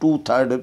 2/3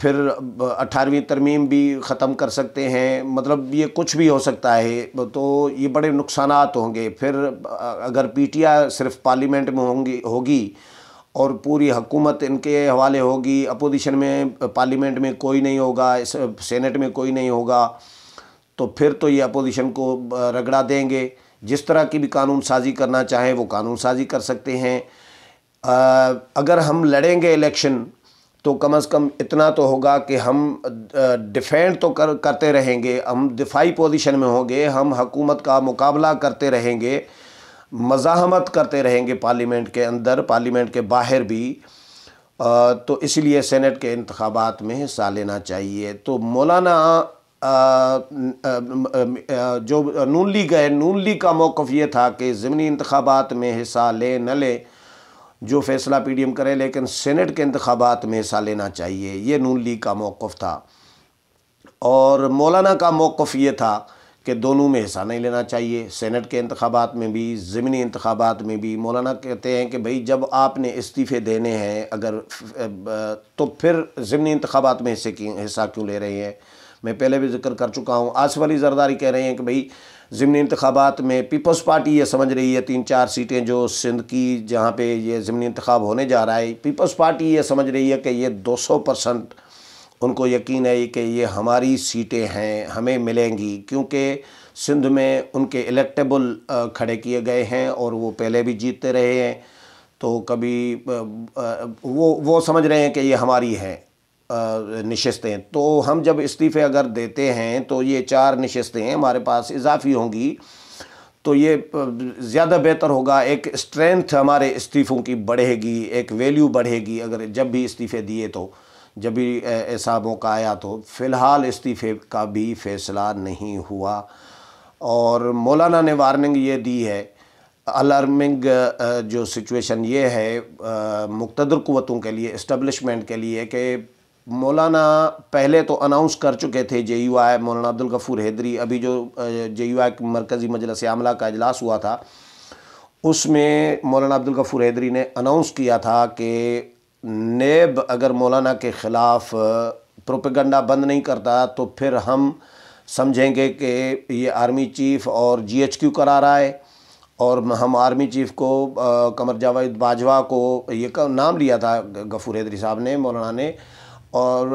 پھر 18ویں ترمیم بھی ختم کر سکتے ہیں، مطلب یہ کچھ بھی ہو سکتا ہے، تو یہ بڑے نقصانات ہوں گے۔ پھر اگر پی ٹی آئی صرف پارلیمنٹ میں ہوگی اور پوری حکومت ان کے حوالے ہوگی، اپوزیشن میں پارلیمنٹ میں کوئی نہیں ہوگا، سینٹ میں کوئی نہیں ہوگا، تو پھر تو یہ اپوزیشن کو رگڑا دیں گے۔ جس طرح کی بھی قانون سازی کرنا چاہیں وہ قانون سازی کر سکتے ہیں۔ اگر ہم لڑیں گے الیکشن تو کم از کم اتنا تو ہوگا کہ ہم ڈیفینڈ تو کرتے رہیں گے، ہم دفاعی پوزیشن میں ہوں گے، ہم حکومت کا مقابلہ کرتے رہیں گے، مزاحمت کرتے رہیں گے پارلیمنٹ کے اندر، پارلیمنٹ کے باہر بھی۔ تو اس لیے سینٹ کے انتخابات میں حصہ لینا چاہیے۔ تو مولانا جو نون لیگ ہے، نون لیگ کا موقف یہ تھا کہ ضمنی انتخابات میں حصہ لے نہ لے جو فیصلہ پی ڈی ایم کرے، لیکن سینٹ کے انتخابات میں حصہ لینا چاہیے، یہ نون لیگ کا موقف تھا۔ اور مولانا کا موقف یہ تھا کہ دونوں میں حصہ نہیں لینا چاہیے، سینٹ کے انتخابات میں بھی، ضمنی انتخابات میں بھی۔ مولانا کہتے ہیں کہ بھئی جب آپ نے استعفے دینے ہیں اگر تو پھر ضمنی انتخابات میں حصہ کیوں لے رہے ہیں؟ میں پہلے بھی ذکر کر چکا ہوں۔ آصف علی زرداری کہہ رہے ہیں کہ بھئی ضمنی انتخابات میں پیپلز پارٹی یہ سمجھ رہی ہے 3-4 سیٹیں جو سندھ کی جہاں پہ یہ ضمنی انتخاب ہونے جا رہا ہے، پیپلز پارٹی یہ سمجھ رہی ہے کہ یہ 200% ان کو یقین ہے کہ یہ ہماری سیٹیں ہیں، ہمیں ملیں گی، کیونکہ سندھ میں ان کے الیکٹیبل کھڑے کیے گئے ہیں اور وہ پہلے بھی جیتتے رہے ہیں، تو کبھی وہ سمجھ رہے ہیں کہ یہ ہماری ہیں نشستیں۔ تو ہم جب استعفے اگر دیتے ہیں تو یہ 4 نشستیں ہمارے پاس اضافی ہوں گی، تو یہ زیادہ بہتر ہوگا، ایک اسٹرینتھ ہمارے استعفوں کی بڑھے گی، ایک ویلیو بڑھے گی اگر جب بھی استعفے دیے تو، جب بھی ایسا موقع آیا تو۔ فی الحال استعفے کا بھی فیصلہ نہیں ہوا، اور مولانا نے وارننگ یہ دی ہے، الارمنگ جو سچویشن یہ ہے مقتدر قوتوں کے لیے، اسٹیبلشمنٹ کے لیے، کہ مولانا پہلے تو اناؤنس کر چکے تھے جے یو آئی، مولانا عبدالغفور حیدری، ابھی جو جے یو آئی مرکزی مجلس عاملہ کا اجلاس ہوا تھا اس میں مولانا عبدالغفور حیدری نے اناؤنس کیا تھا کہ نیب اگر مولانا کے خلاف پروپیگنڈا بند نہیں کرتا تو پھر ہم سمجھیں گے کہ یہ آرمی چیف اور جی ایچ کیو کرا رہا ہے، اور ہم آرمی چیف کو قمر جاوید باجوہ کو یہ نام لیا تھا غفور حیدری صاحب نے، مولانا نے، اور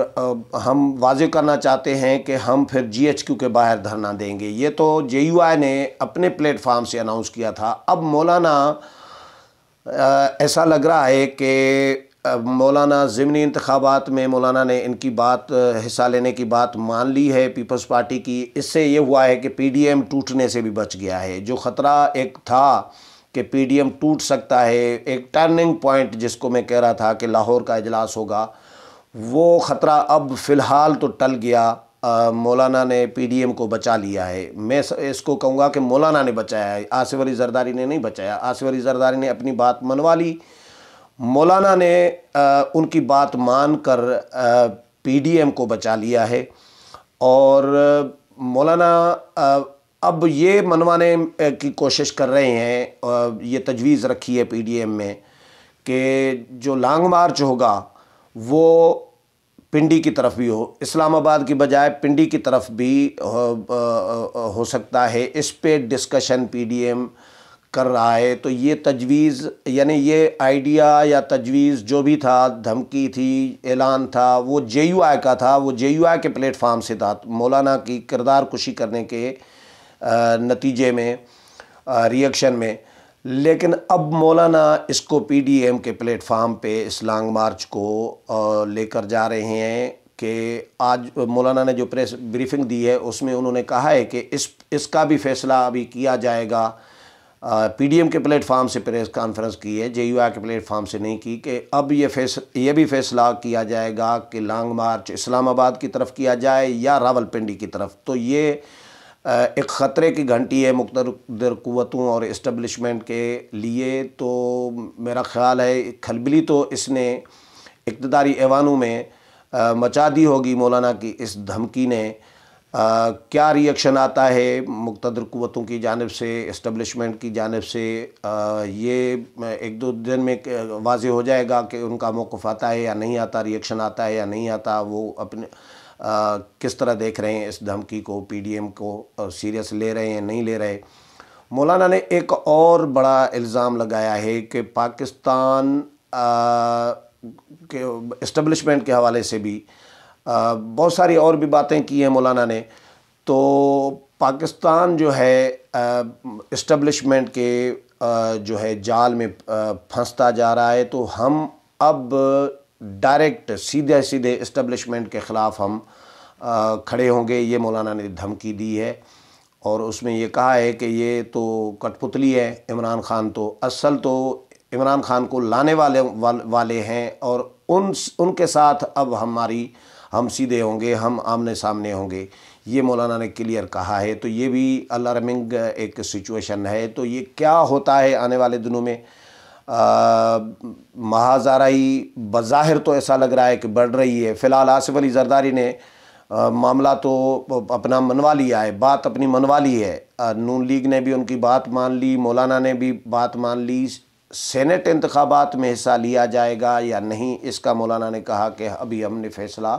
ہم واضح کرنا چاہتے ہیں کہ ہم پھر جی ایچ کیو کے باہر دھرنا دیں گے۔ یہ تو جے یو آئی نے اپنے پلیٹ فارم سے اناؤنس کیا تھا۔ اب مولانا ایسا لگ رہا ہے کہ مولانا ضمنی انتخابات میں مولانا نے ان کی بات، حصہ لینے کی بات مان لی ہے پیپلز پارٹی کی۔ اس سے یہ ہوا ہے کہ پی ڈی ایم ٹوٹنے سے بھی بچ گیا ہے۔ جو خطرہ ایک تھا کہ پی ڈی ایم ٹوٹ سکتا ہے، ایک ٹرننگ پوائنٹ جس کو میں کہہ رہا تھا کہ لاہور کا اجلاس ہوگا، وہ خطرہ اب فی الحال تو ٹل گیا۔ مولانا نے پی ڈی ایم کو بچا لیا ہے۔ میں اس کو کہوں گا کہ مولانا نے بچایا ہے، آصف علی زرداری نے نہیں بچایا۔ آصف علی زرداری نے اپنی بات منوا لی، مولانا نے ان کی بات مان کر پی ڈی ایم کو بچا لیا ہے، اور مولانا اب یہ منوانے کی کوشش کر رہے ہیں، یہ تجویز رکھی ہے پی ڈی ایم میں کہ جو لانگ مارچ ہوگا وہ پنڈی کی طرف بھی ہو، اسلام آباد کی بجائے پنڈی کی طرف بھی ہو سکتا ہے۔ اس پہ ڈسکشن پی ڈی ایم کر رہا ہے۔ تو یہ تجویز، یعنی یہ آئیڈیا یا تجویز جو بھی تھا، دھمکی تھی، اعلان تھا، وہ جے یو آئی کا تھا، وہ جے یو آئی کے پلیٹ فارم سے تھا، مولانا کی کردار کشی کرنے کے نتیجے میں، ری ایکشن میں۔ لیکن اب مولانا اس کو پی ڈی ایم کے پلیٹ فارم پہ اس لانگ مارچ کو لے کر جا رہے ہیں کہ آج مولانا نے جو پریس بریفنگ دی ہے اس میں انہوں نے کہا ہے کہ اس کا بھی فیصلہ ابھی کیا جائے گا۔ پی ڈی ایم کے پلیٹ فارم سے پریس کانفرنس کی ہے، جے یو آئی کے پلیٹ فارم سے نہیں کی، کہ اب یہ بھی فیصلہ کیا جائے گا کہ لانگ مارچ اسلام آباد کی طرف کیا جائے یا راول پنڈی کی طرف۔ تو یہ ایک خطرے کی گھنٹی ہے مقتدر قوتوں اور اسٹیبلشمنٹ کے لیے۔ تو میرا خیال ہے کھلبلی تو اس نے اقتداری ایوانوں میں مچا دی ہوگی مولانا کی اس دھمکی نے، کیا ریئیکشن آتا ہے مقتدر قوتوں کی جانب سے، اسٹیبلشمنٹ کی جانب سے، یہ ایک دو دن میں واضح ہو جائے گا کہ ان کا موقف آتا ہے یا نہیں آتا، ریئیکشن آتا ہے یا نہیں آتا، وہ اپنے کس طرح دیکھ رہے ہیں اس دھمکی کو، پی ڈی ایم کو سیریس لے رہے ہیں نہیں لے رہے۔ مولانا نے ایک اور بڑا الزام لگایا ہے کہ پاکستان کے اسٹیبلشمنٹ کے حوالے سے بھی بہت ساری اور بھی باتیں کی ہیں مولانا نے۔ تو پاکستان جو ہے اسٹیبلشمنٹ کے جو ہے جال میں پھنستا جا رہا ہے، تو ہم اب ڈائریکٹ سیدھے اسٹیبلشمنٹ کے خلاف ہم کھڑے ہوں گے، یہ مولانا نے دھمکی دی ہے۔ اور اس میں یہ کہا ہے کہ یہ تو کٹ پتلی ہے، عمران خان تو اصل تو عمران خان کو لانے والے ہیں، اور ان کے ساتھ اب ہم سیدھے ہوں گے، ہم آمنے سامنے ہوں گے، یہ مولانا نے کلیئر کہا ہے۔ تو یہ بھی الارمنگ ایک سچویشن ہے۔ تو یہ کیا ہوتا ہے آنے والے دنوں میں، محاذ آرائی بظاہر تو ایسا لگ رہا ہے کہ بڑھ رہی ہے۔ فی الحال آصف علی زرداری نے معاملہ تو اپنا منوا لیا ہے، بات اپنی منوا لی ہے، نون لیگ نے بھی ان کی بات مان لی، مولانا نے بھی بات مان لی۔ سینٹ انتخابات میں حصہ لیا جائے گا یا نہیں، اس کا مولانا نے کہا کہ ابھی ہم نے فیصلہ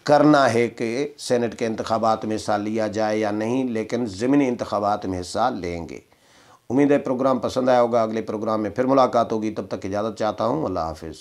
کرنا ہے کہ سینٹ کے انتخابات میں حصہ لیا جائے یا نہیں، لیکن ضمنی انتخابات میں حصہ لیں گے۔ امید ہے پروگرام پسند آیا ہوگا، اگلے پروگرام میں پھر ملاقات ہوگی، تب تک اجازت چاہتا ہوں، اللہ حافظ۔